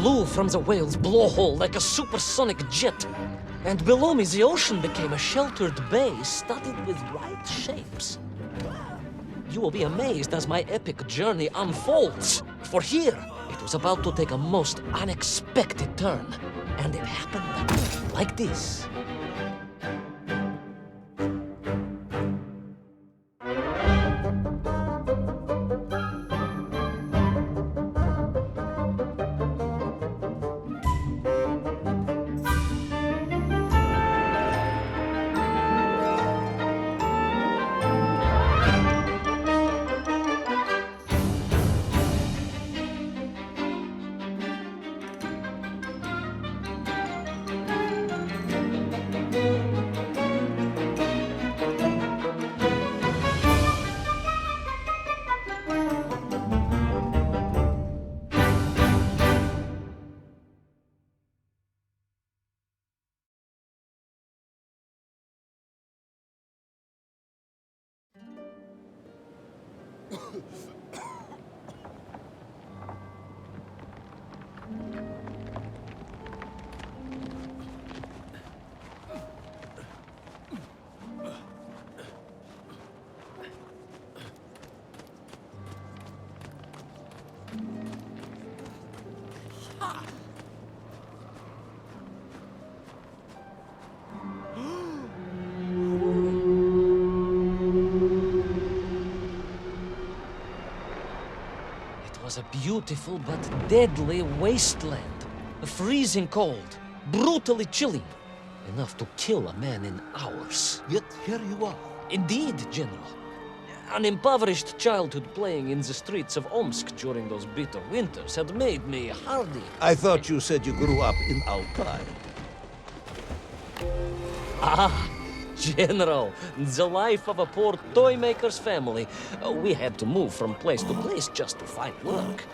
flew from the whale's blowhole like a supersonic jet. And below me, the ocean became a sheltered bay studded with right shapes. You will be amazed as my epic journey unfolds. For here, it was about to take a most unexpected turn. And it happened like this. It was a beautiful but deadly wasteland. Freezing cold, brutally chilling, enough to kill a man in hours. Yet here you are. Indeed, General. An impoverished childhood playing in the streets of Omsk during those bitter winters had made me hardy. I thought you said you grew up in Altai. Ah, General, the life of a poor toy maker's family. We had to move from place to place just to find work.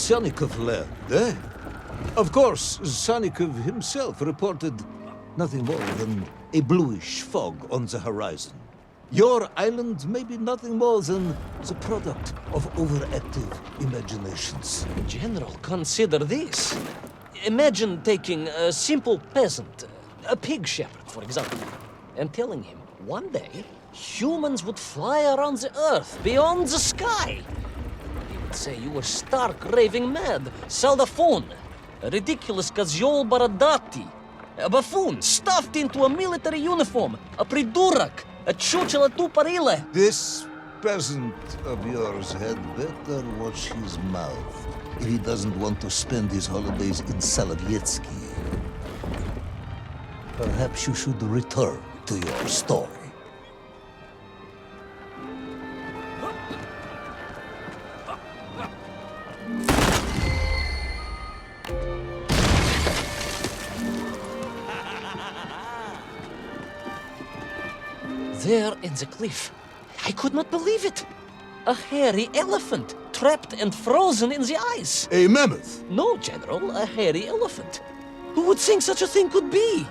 Sannikov land, eh? Of course, Sannikov himself reported nothing more than a bluish fog on the horizon. Your island may be nothing more than the product of overactive imaginations. General, consider this. Imagine taking a simple peasant, a pig shepherd, for example, and telling him one day humans would fly around the earth beyond the sky. He would say you were stark raving mad, Saldaphone, a ridiculous kazьол бородатый, a buffoon stuffed into a military uniform, a придурок, a чучело тупорылое. This peasant of yours had better watch his mouth if he doesn't want to spend his holidays in Sovietsky. Perhaps you should return to your story. There in the cliff, I could not believe it. A hairy elephant, trapped and frozen in the ice. A mammoth? No, General, a hairy elephant. Who would think such a thing could be?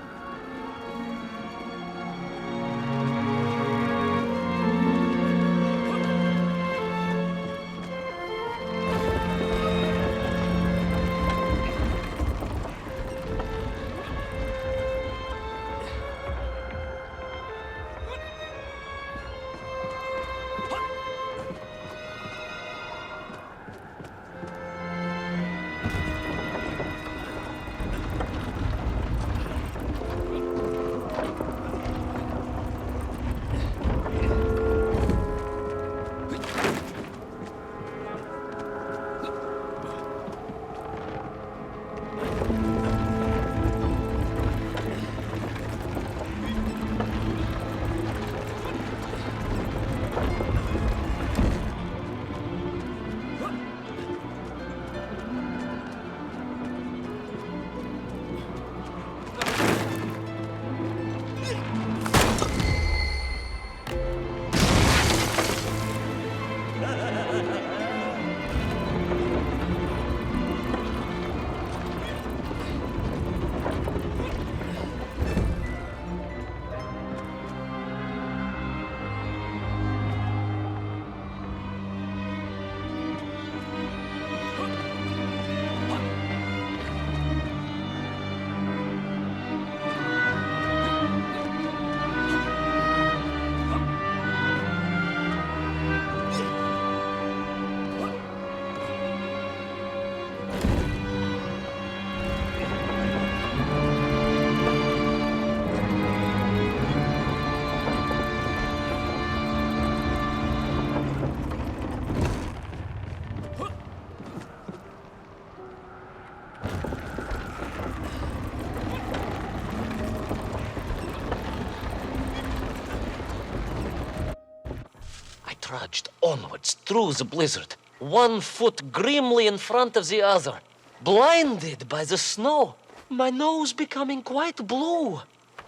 Trudged onwards through the blizzard, one foot grimly in front of the other, blinded by the snow, my nose becoming quite blue,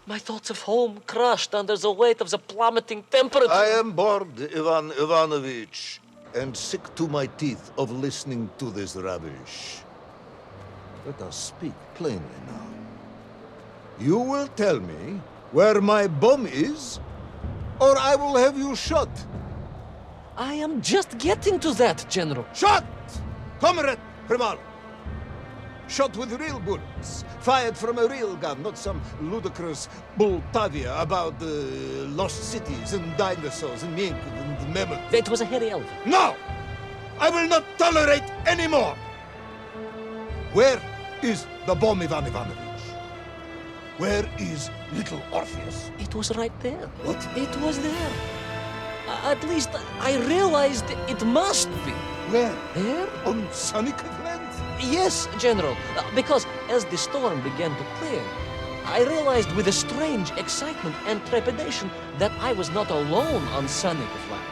my thoughts of home crushed under the weight of the plummeting temperature. I am bored, Ivan Ivanovich, and sick to my teeth of listening to this rubbish. Let us speak plainly now. You will tell me where my bomb is, or I will have you shot. I am just getting to that, General. Shot! Comrade Primal! Shot with real bullets, fired from a real gun, not some ludicrous Bultavia about lost cities and dinosaurs and mink and mammoth. It was a hairy elephant. No! I will not tolerate any more! Where is the bomb, Ivan Ivanovich? Where is little Orpheus? It was right there. What? It was there. At least I realized it must be. Where? There? On Sannikov land? Yes, General. Because as the storm began to clear, I realized with a strange excitement and trepidation that I was not alone on Sannikov land.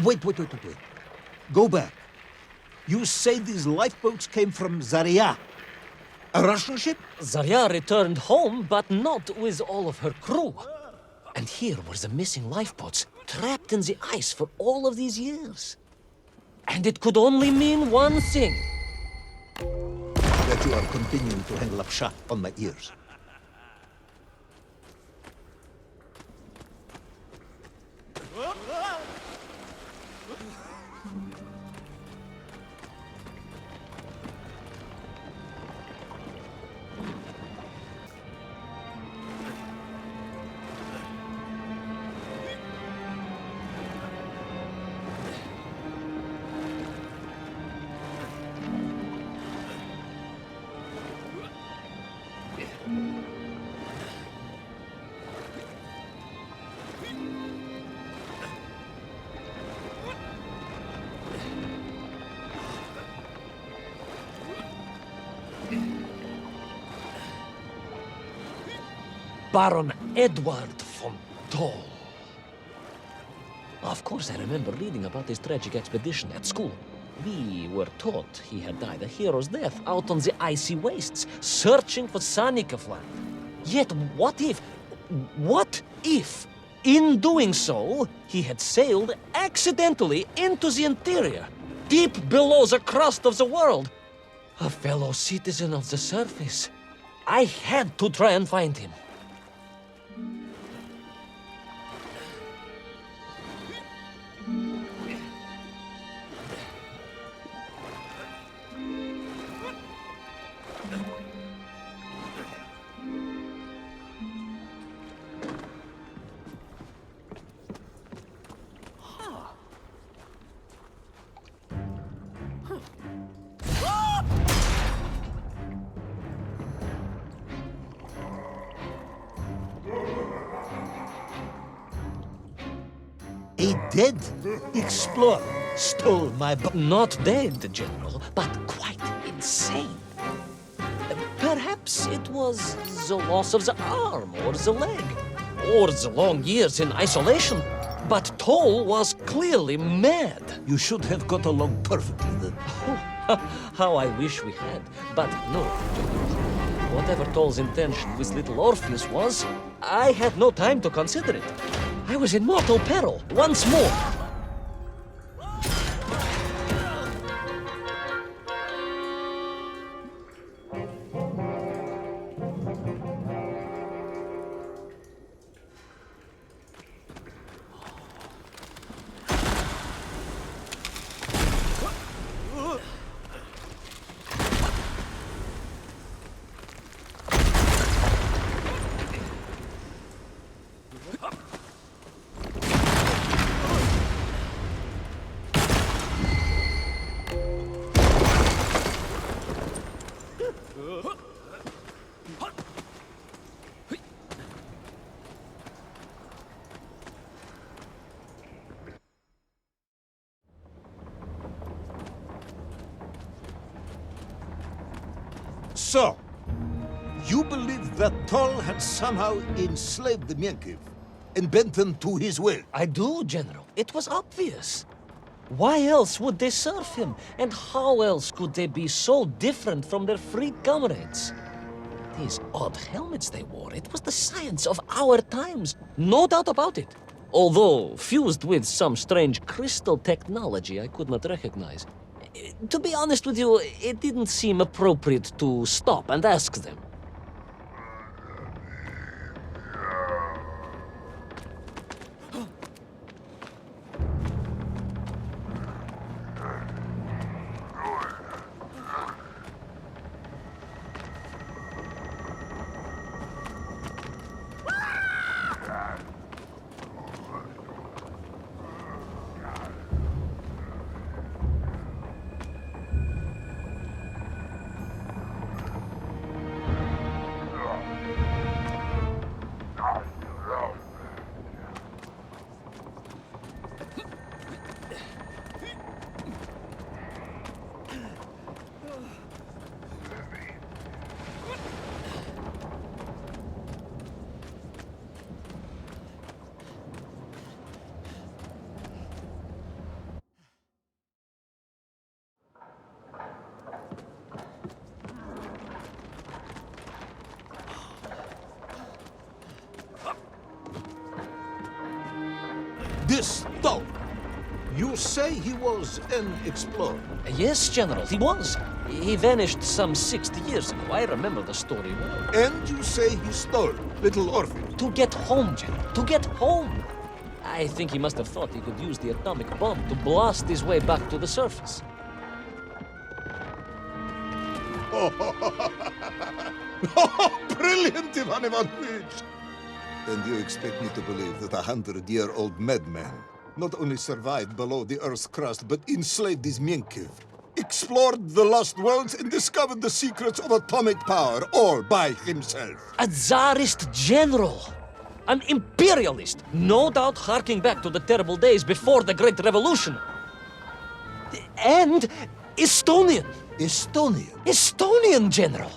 Wait. Go back. You say these lifeboats came from Zarya? A Russian ship? Zarya returned home, but not with all of her crew. And here were the missing lifeboats, trapped in the ice for all of these years. And it could only mean one thing. That you are continuing to hang lapsha on my ears. Baron Edward von Toll. Of course, I remember reading about his tragic expedition at school. We were taught he had died a hero's death out on the icy wastes, searching for SANNIKOVA. Yet what if, in doing so, he had sailed accidentally into the interior, deep below the crust of the world? A fellow citizen of the surface. I had to try and find him. A dead explorer stole my Not dead, General, but quite insane. Perhaps it was the loss of the arm or the leg, or the long years in isolation. But Toll was clearly mad. You should have got along perfectly then. How I wish we had. But no, whatever Toll's intention with little Orpheus was, I had no time to consider it. I was in mortal peril once more. So, you believe that Toll had somehow enslaved the Menkiv and bent them to his will? I do, General. It was obvious. Why else would they serve him? And how else could they be so different from their free comrades? These odd helmets they wore, it was the science of our times. No doubt about it. Although fused with some strange crystal technology I could not recognize. To be honest with you, it didn't seem appropriate to stop and ask them. this dog. You say he was an explorer? Yes, General, he was. He vanished some 60 years ago. I remember the story well. And you say he stole little Orpheus? To get home, General, to get home. I think he must have thought he could use the atomic bomb to blast his way back to the surface. Brilliant, Ivan Ivановich! And you expect me to believe that a 100-year-old madman not only survived below the Earth's crust, but enslaved his Mienkiv, explored the lost worlds, and discovered the secrets of atomic power, all by himself? A Tsarist general. An imperialist. No doubt harking back to the terrible days before the Great Revolution. And Estonian. Estonian? Estonian, General.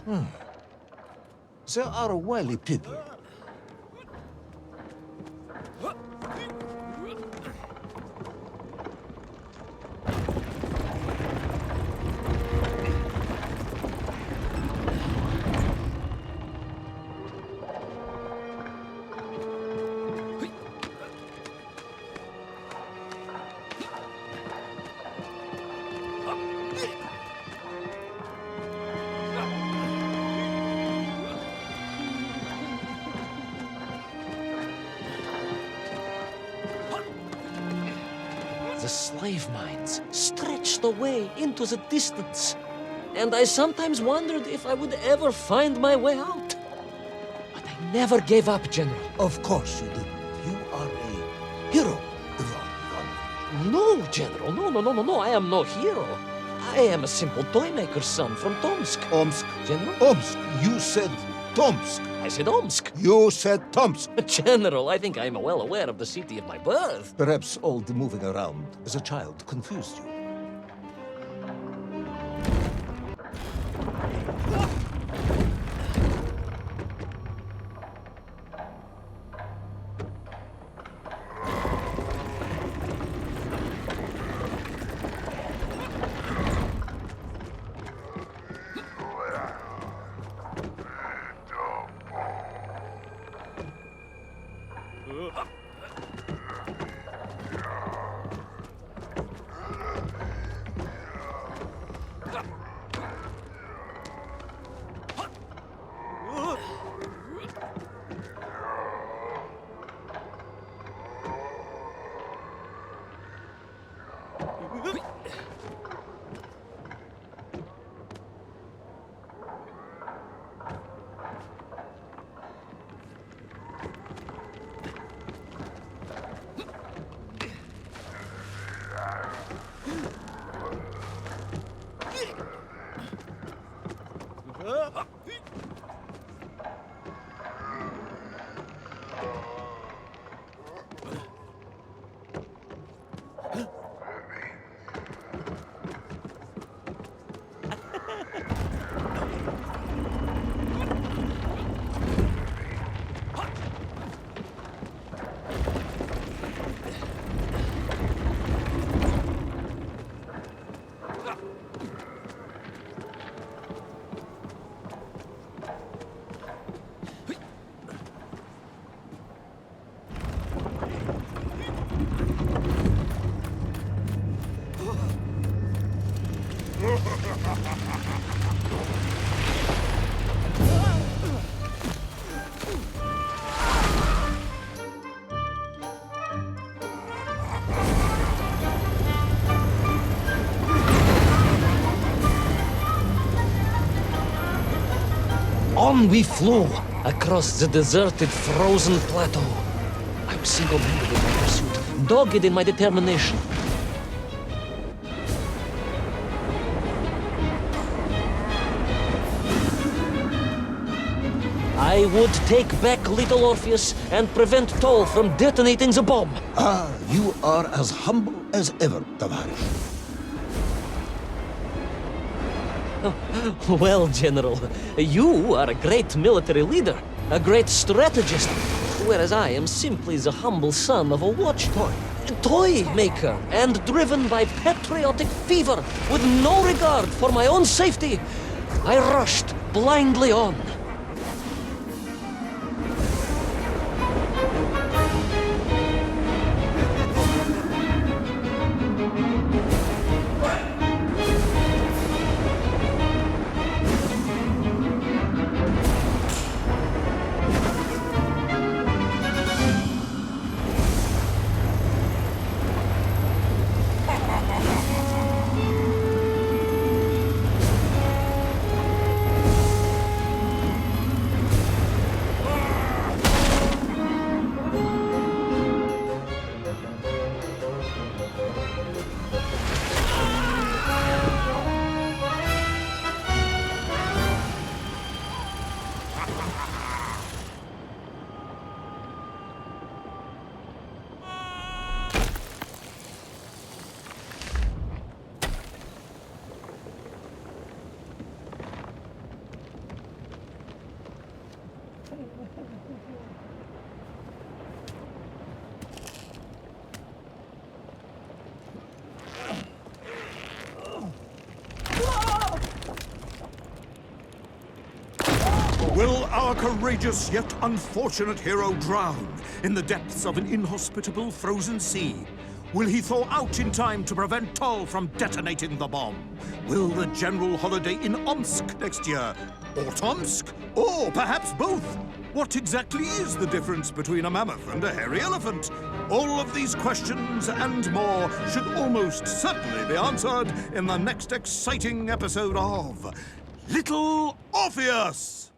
They are wily people. The slave mines stretched away into the distance, and I sometimes wondered if I would ever find my way out. But I never gave up, General. Of course you didn't. You are a hero, Ivan Ivanovich. No, General, no, I am no hero. I am a simple toy maker's son from Tomsk. Omsk. General? Omsk. You said Tomsk. I said Omsk. You said Tomsk. General, I think I am well aware of the city of my birth. Perhaps all the moving around as a child confused you. On we flew across the deserted, frozen plateau. I was single-minded in my pursuit, dogged in my determination. I would take back little Orpheus and prevent Toll from detonating the bomb. Ah, you are as humble as ever, Tavares. Well, General, you are a great military leader, a great strategist, whereas I am simply the humble son of a watch toy maker, and driven by patriotic fever with no regard for my own safety, I rushed blindly on. Will our courageous yet unfortunate hero drown in the depths of an inhospitable frozen sea? Will he thaw out in time to prevent Tull from detonating the bomb? Will the general holiday in Omsk next year? Or Tomsk? Or perhaps both? What exactly is the difference between a mammoth and a hairy elephant? All of these questions and more should almost certainly be answered in the next exciting episode of Little Orpheus!